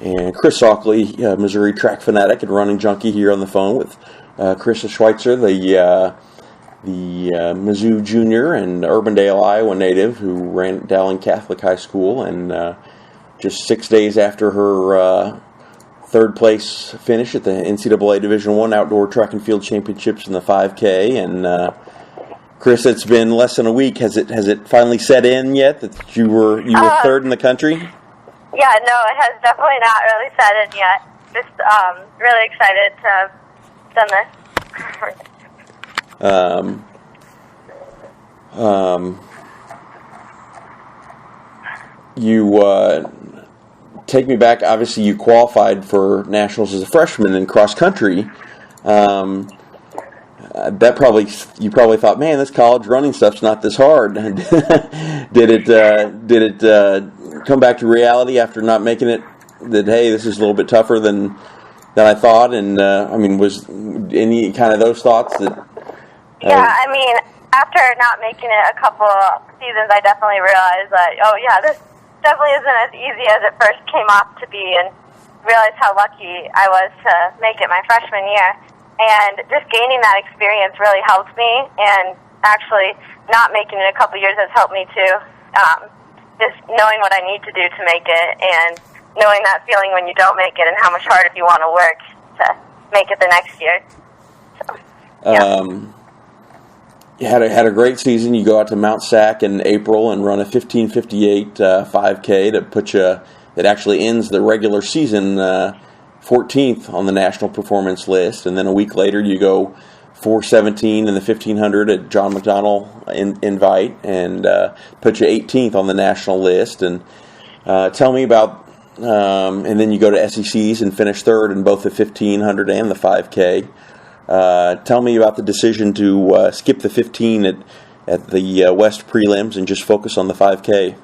And Chris Ockley, Missouri track fanatic and running junkie, here on the phone with Karissa Schweizer, the Mizzou junior and Urbandale, Iowa native who ran at Dowling Catholic High School, and just 6 days after her third place finish at the NCAA Division I Outdoor Track and Field Championships in the 5K. And Chris, it's been less than a week. Has it finally set in yet that you were third in the country? Yeah, no, it has definitely not really set in yet. Just really excited to have done this. You take me back. Obviously, you qualified for nationals as a freshman in cross country. You probably thought, man, this college running stuff's not this hard. Did it come back to reality after not making it? That, hey, this is a little bit tougher than I thought. And was any kind of those thoughts that? Yeah, after not making it a couple seasons, I definitely realized that, this definitely isn't as easy as it first came off to be, and realized how lucky I was to make it my freshman year. And just gaining that experience really helped me, and actually not making it a couple years has helped me too. Just knowing what I need to do to make it, and knowing that feeling when you don't make it and how much harder you want to work to make it the next year. So, yeah. You had a great season. You go out to Mount Sac in April and run a 15:58 5K to put you. That actually ends the regular season 14th on the national performance list, and then a week later you go 4:17 in the 1500 at John McDonnell Invite, and put you 18th on the national list. And tell me about, and then you go to SECs and finish third in both the 1500 and the 5K. Tell me about the decision to skip the 15 at the West prelims and just focus on the 5K.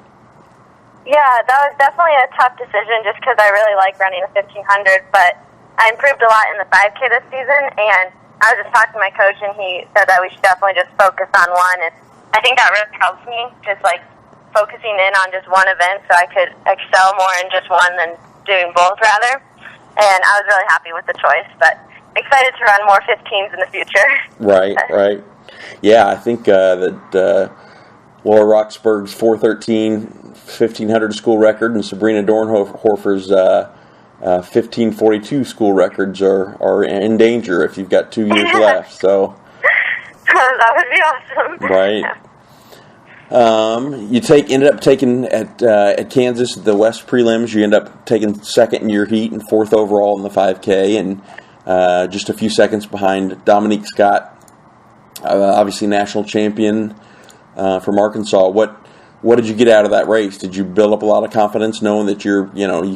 Yeah, that was definitely a tough decision just because I really like running the 1500, but I improved a lot in the 5K this season, and I was just talking to my coach, and he said that we should definitely just focus on one, and I think that really helps me, just like focusing in on just one event so I could excel more in just one than doing both, rather. And I was really happy with the choice, but excited to run more 15s in the future. Right. Yeah, I think that Laura Roxburgh's 4:13 1500 school record and Sabrina Dornhofer's 15:42 school records are in danger if you've got 2 years left. So that would be awesome. Right. You ended up taking at Kansas the West prelims. You end up taking second in your heat and fourth overall in the 5K, and just a few seconds behind Dominique Scott, obviously national champion from Arkansas. What did you get out of that race? Did you build up a lot of confidence knowing that you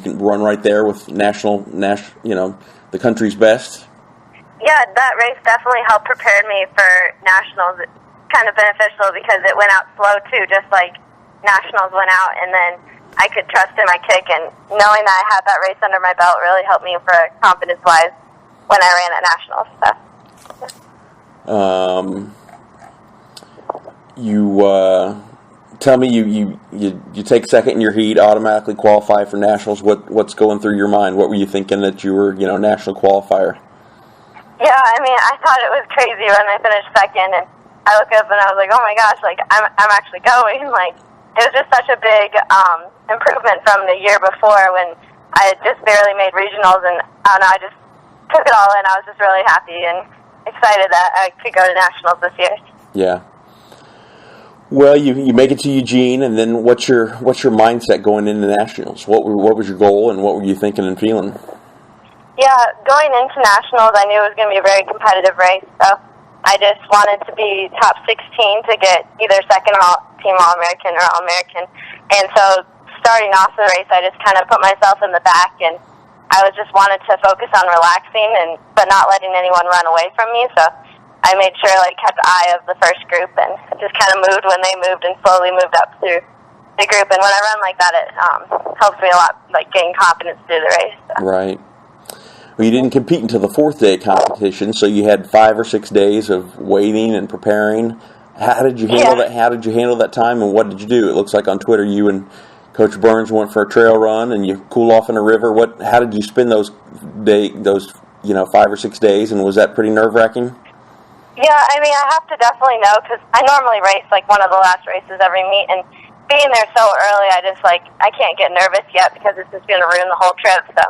can run right there with national, the country's best? Yeah, that race definitely helped prepare me for nationals. It's kind of beneficial because it went out slow too, just like nationals went out, and then I could trust in my kick, and knowing that I had that race under my belt really helped me for confidence-wise when I ran at nationals. So. Tell me, you take second in your heat, automatically qualify for nationals. What's going through your mind? What were you thinking that you were, national qualifier? Yeah, I thought it was crazy when I finished second, and I looked up and I was like, oh my gosh, like I'm actually going. Like, it was just such a big improvement from the year before when I had just barely made regionals, and I don't know, I just took it all in. I was just really happy and excited that I could go to nationals this year. Yeah. Well, you make it to Eugene, and then what's your mindset going into nationals? What was your goal, and what were you thinking and feeling? Yeah, going into nationals, I knew it was going to be a very competitive race, so I just wanted to be top 16 to get either second team All-American or All-American. And so starting off the race, I just kind of put myself in the back, and I just wanted to focus on relaxing but not letting anyone run away from me. So I made sure I kept eye of the first group and just kind of moved when they moved and slowly moved up through the group. And when I run like that, it helps me a lot, gain confidence through the race. So. Right. Well, you didn't compete until the fourth day competition, so you had 5 or 6 days of waiting and preparing. How did you handle that? How did you handle that time, and what did you do? It looks like on Twitter you and Coach Burns went for a trail run, and you cool off in a river. How did you spend those 5 or 6 days, and was that pretty nerve-wracking? Yeah, I mean, I have to definitely know, because I normally race like one of the last races every meet, and being there so early, I can't get nervous yet because it's just going to ruin the whole trip. So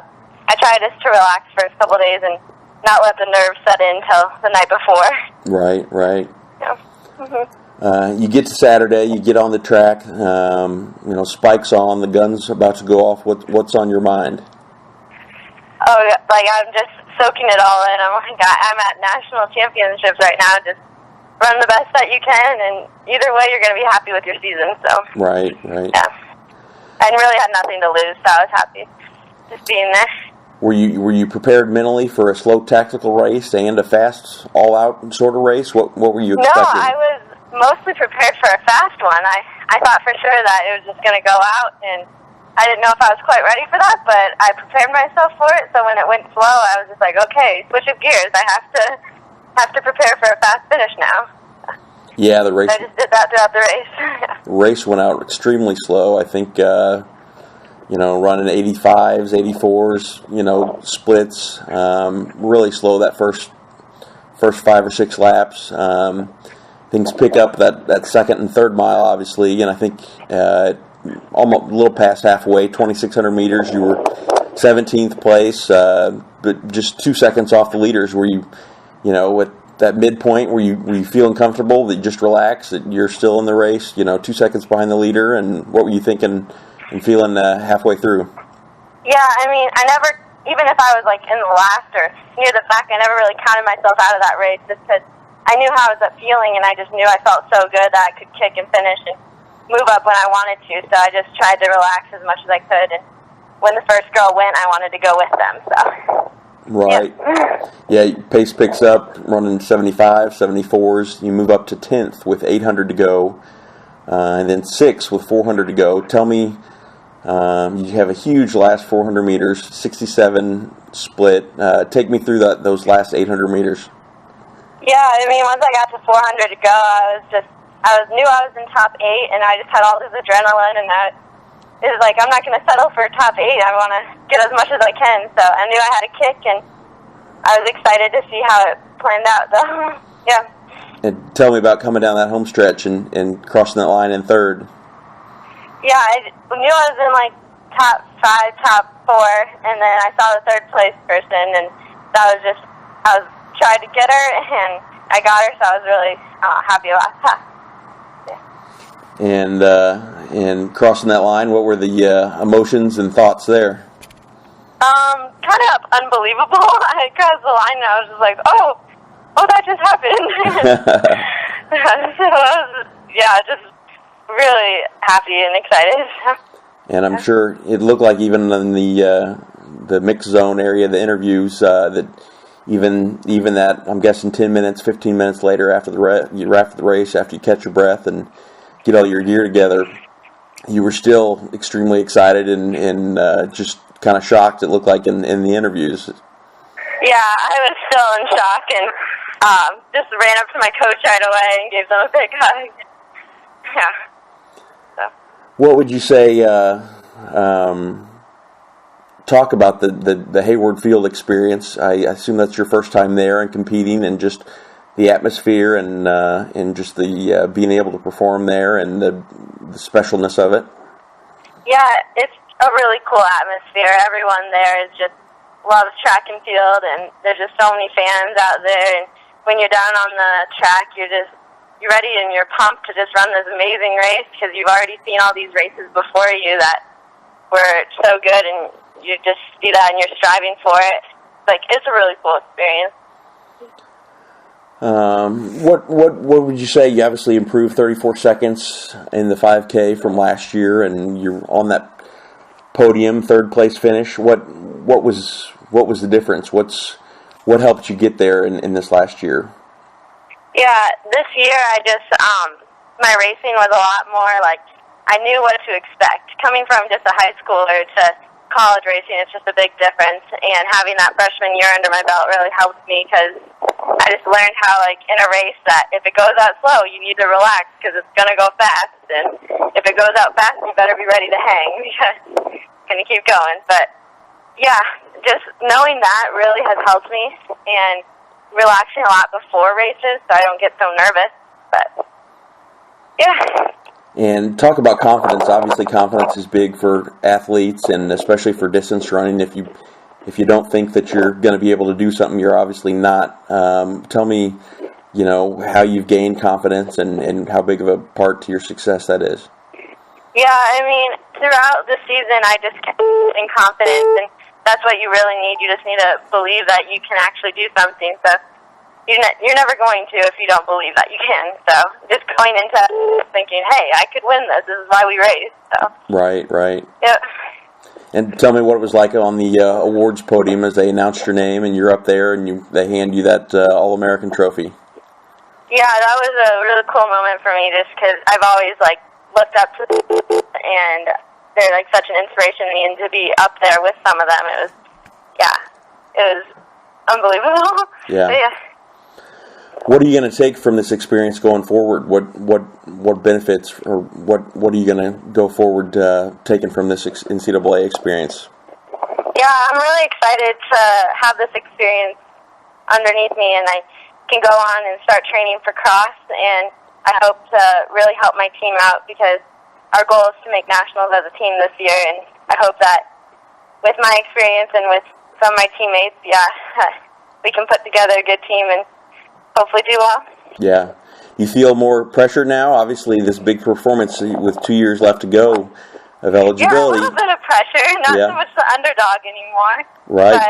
I try just to relax for a couple of days and not let the nerves set in till the night before. Right. Yeah. Mm-hmm. You get to Saturday, you get on the track, spikes on, the gun's about to go off. What's on your mind? Oh, like I'm just soaking it all in. I'm at national championships right now. Just run the best that you can, and either way, you're going to be happy with your season. So right. Yeah, I really had nothing to lose, so I was happy just being there. Were you prepared mentally for a slow tactical race and a fast all-out sort of race? What were you expecting? No, I was mostly prepared for a fast one. I thought for sure that it was just going to go out, and I didn't know if I was quite ready for that, but I prepared myself for it. So when it went slow, I was just like, okay, switch of gears. I have to prepare for a fast finish now. Yeah, the race. I just did that throughout the race. Race went out extremely slow. I think running 85s, 84s, splits, really slow that first 5 or 6 laps. Things pick up that second and third mile, obviously, and I think almost a little past halfway, 2,600 meters, you were 17th place, but just 2 seconds off the leaders. Were you, at that midpoint, were you feeling comfortable, that you just relax, that you're still in the race, 2 seconds behind the leader, and what were you thinking and feeling halfway through? Yeah, I mean, I never, even if I was like in the last or near the back, I never really counted myself out of that race just because I knew how I was feeling, and I just knew I felt so good that I could kick and finish and move up when I wanted to. So I just tried to relax as much as I could. And when the first girl went, I wanted to go with them. So. Right. Yeah, pace picks up, running 75, 74s. You move up to 10th with 800 to go, and then 6th with 400 to go. Tell me, you have a huge last 400 meters, 67 split. Take me through those last 800 meters. Yeah, I mean, once I got to 400 to go, I knew I was in top 8, and I just had all this adrenaline, and it was like, I'm not going to settle for top 8. I want to get as much as I can. So I knew I had a kick, and I was excited to see how it planned out, though. Yeah. And tell me about coming down that home stretch and crossing that line in third. Yeah, I knew I was in like top 5, top 4, and then I saw the third place person, and I was trying to get her, and I got her, so I was really happy about that. Yeah. And crossing that line, what were the emotions and thoughts there? Kind of unbelievable. I crossed the line, and I was just like, oh, that just happened. So I was, just really happy and excited. And I'm sure it looked like even in the mixed zone area, the interviews, that even that, I'm guessing 10 minutes, 15 minutes later after the race, after you catch your breath and get all your gear together, you were still extremely excited and just kind of shocked, it looked like, in the interviews. Yeah, I was still in shock and just ran up to my coach right away and gave them a big hug. Yeah. So. What would you say, talk about the Hayward Field experience? I assume that's your first time there and competing, and just the atmosphere and just the being able to perform there and the specialness of it. Yeah, it's a really cool atmosphere. Everyone there loves track and field, and there's just so many fans out there. And when you're down on the track, you're ready and you're pumped to just run this amazing race because you've already seen all these races before you that were so good, and you just see that and you're striving for it. It's a really cool experience. What would you say? You obviously improved 34 seconds in the 5K from last year, and you're on that podium, third place finish. What was the difference? What helped you get there in this last year? Yeah, this year my racing was a lot more I knew what to expect. Coming from just a high schooler to college racing, it's just a big difference. And having that freshman year under my belt really helped me because I just learned how, like, in a race that if it goes out slow, you need to relax because it's going to go fast. And if it goes out fast, you better be ready to hang because it's going to keep going. But, yeah, just knowing that really has helped me and relaxing a lot before races so I don't get so nervous. But, yeah. And talk about confidence. Obviously, confidence is big for athletes, and especially for distance running. If you don't think that you're going to be able to do something, you're obviously not. Tell me, how you've gained confidence and how big of a part to your success that is. Yeah, I mean, throughout the season, I just kept in confidence, and that's what you really need. You just need to believe that you can actually do something. So you're never going to if you don't believe that you can. So just going into thinking, hey, I could win this. This is why we race. So. Right. Yep. And tell me what it was like on the awards podium as they announced your name and you're up there and they hand you that All-American trophy. Yeah, that was a really cool moment for me just because I've always, looked up to them, and they're, such an inspiration to me, and to be up there with some of them, it was unbelievable. Yeah. But yeah. What are you going to take from this experience going forward? What benefits or what are you going to go forward taking from this NCAA experience? Yeah, I'm really excited to have this experience underneath me, and I can go on and start training for cross, and I hope to really help my team out because our goal is to make nationals as a team this year, and I hope that with my experience and with some of my teammates, we can put together a good team and hopefully do well. Yeah. You feel more pressure now? Obviously, this big performance with 2 years left to go of eligibility. Yeah, a little bit of pressure. Not so much the underdog anymore. Right. But,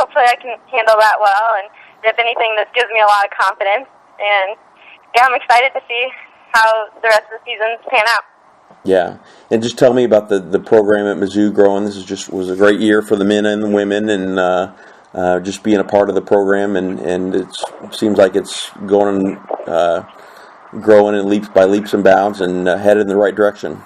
hopefully I can handle that well. And if anything, this gives me a lot of confidence. And, I'm excited to see how the rest of the season pan out. Yeah. And just tell me about the program at Mizzou growing. This was a great year for the men and the women, and just being a part of the program, and it seems like it's going growing in leaps and bounds and headed in the right direction.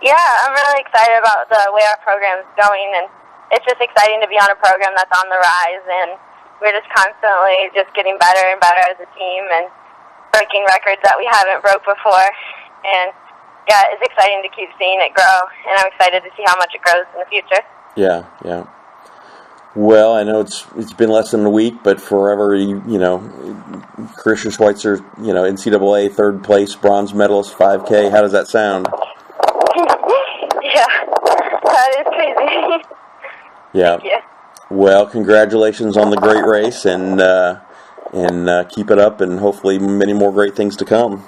Yeah, I'm really excited about the way our program's going, and it's just exciting to be on a program that's on the rise, and we're just constantly just getting better and better as a team and breaking records that we haven't broke before. And, it's exciting to keep seeing it grow, and I'm excited to see how much it grows in the future. Yeah. Well, I know it's been less than a week, but forever, Karissa Schweizer, NCAA third place bronze medalist 5K. How does that sound? Yeah, that is crazy. Yeah. Thank you. Well, congratulations on the great race, and keep it up, and hopefully many more great things to come.